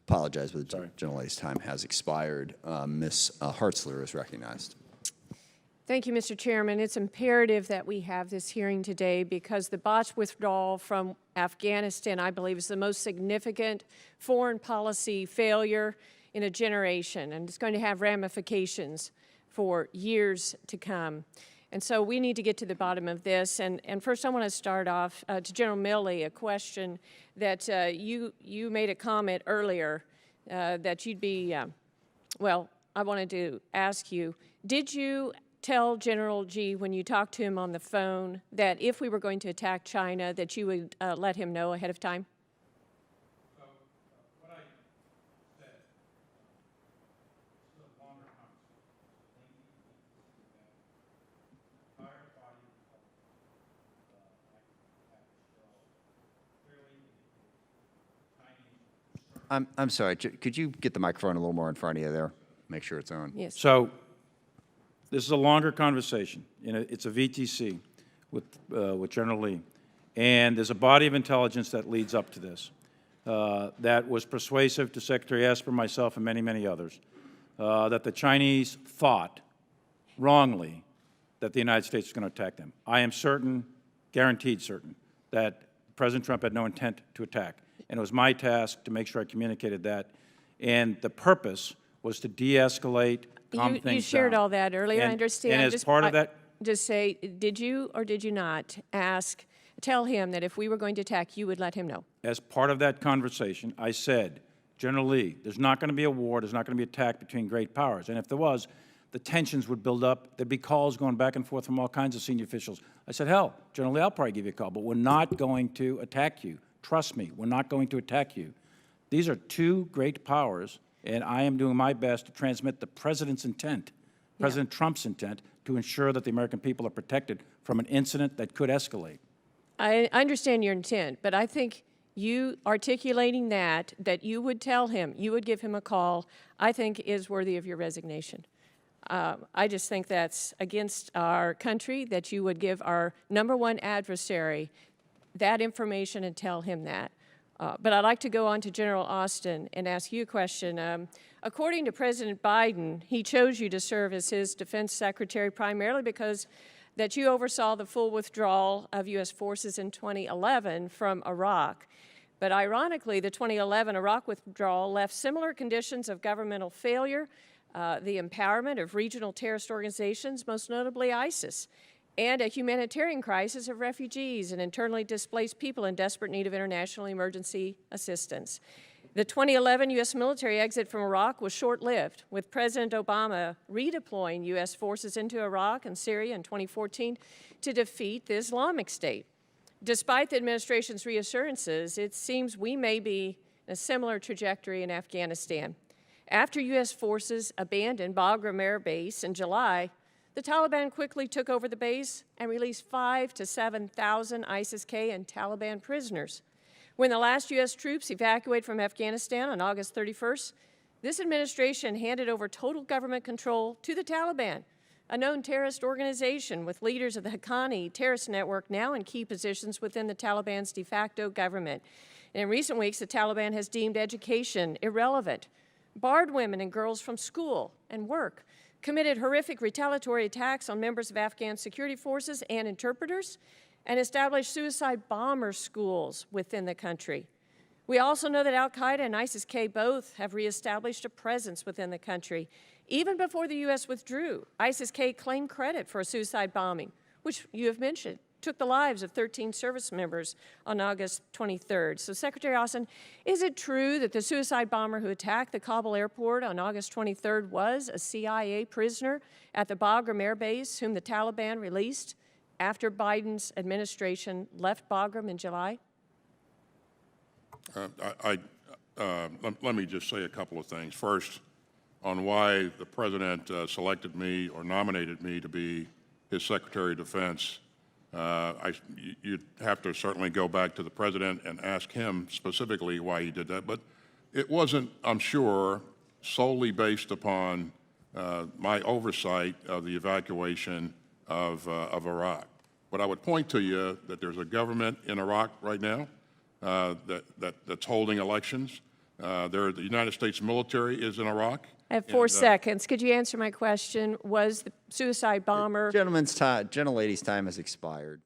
Apologize, but the General Milley's time has expired. Ms. Hartzler is recognized. Thank you, Mr. Chairman. It's imperative that we have this hearing today because the botched withdrawal from Afghanistan, I believe, is the most significant foreign policy failure in a generation, and it's going to have ramifications for years to come. And so we need to get to the bottom of this. And first I want to start off to General Milley, a question that you made a comment earlier that you'd be, well, I wanted to ask you, did you tell General G, when you talked to him on the phone, that if we were going to attack China, that you would let him know ahead of time? So, what I said, this is a longer conversation. The entire body of I'm sorry. Could you get the microphone a little more in front of you there? Make sure it's on. Yes. So, this is a longer conversation. It's a VTC with General Lee. And there's a body of intelligence that leads up to this that was persuasive to Secretary Esper, myself, and many, many others, that the Chinese thought wrongly that the United States was going to attack them. I am certain, guaranteed certain, that President Trump had no intent to attack. And it was my task to make sure I communicated that. And the purpose was to de-escalate, calm things down. You shared all that earlier, I understand. And as part of that, just say, did you or did you not tell him that if we were going to attack, you would let him know? as part of that conversation, I said, General Lee, there's not going to be a war, there's not going to be an attack between great powers. And if there was, the tensions would build up. There'd be calls going back and forth from all kinds of senior officials. I said, hell, General Lee, I'll probably give you a call, but we're not going to attack you. Trust me, we're not going to attack you. These are two great powers, and I am doing my best to transmit the President's intent, President Trump's intent, to ensure that the American people are protected from an incident that could escalate. I understand your intent, but I think you articulating that you would tell him, you would give him a call, I think is worthy of your resignation. I just think that's against our country, that you would give our #1 adversary that information and tell him that. But I'd like to go on to General Austin and ask you a question. According to President Biden, he chose you to serve as his defense secretary primarily because that you oversaw the full withdrawal of U.S. forces in 2011 from Iraq. But ironically, the 2011 Iraq withdrawal left similar conditions of governmental failure, the empowerment of regional terrorist organizations, most notably ISIS, and a humanitarian crisis of refugees and internally displaced people in desperate need of international emergency assistance. The 2011 U.S. military exit from Iraq was short-lived, with President Obama redeploying U.S. forces into Iraq and Syria in 2014 to defeat the Islamic State. Despite the administration's reassurances, it seems we may be in a similar trajectory in Afghanistan. After U.S. forces abandoned Bagram Air Base in July, the Taliban quickly took over the base and released 5,000 to 7,000 ISIS-K and Taliban prisoners. When the last U.S. troops evacuated from Afghanistan on August 31st, this administration handed over total government control to the Taliban, a known terrorist organization with leaders of the Haqqani terrorist network now in key positions within the Taliban's de facto government. And in recent weeks, the Taliban has deemed education irrelevant, barred women and girls from school and work, committed horrific retaliatory attacks on members of Afghan security forces and interpreters, and established suicide bomber schools within the country. We also know that al-Qaeda and ISIS-K both have reestablished a presence within the country. Even before the U.S. withdrew, ISIS-K claimed credit for a suicide bombing, which you have mentioned, took the lives of 13 service members on August 23rd. So, Secretary Austin, is it true that the suicide bomber who attacked the Kabul airport on August 23rd was a CIA prisoner at the Bagram Air Base whom the Taliban released after Biden's administration left Bagram in July? Let me just say a couple of things. First, on why the President selected me or nominated me to be his Secretary of Defense. You'd have to certainly go back to the President and ask him specifically why he did that. But it wasn't, I'm sure, solely based upon my oversight of the evacuation of Iraq. But I would point to you that there's a government in Iraq right now that's holding elections. The United States military is in Iraq. I have 4 seconds. Could you answer my question? Was the suicide bomber? Gentlelady's time has expired.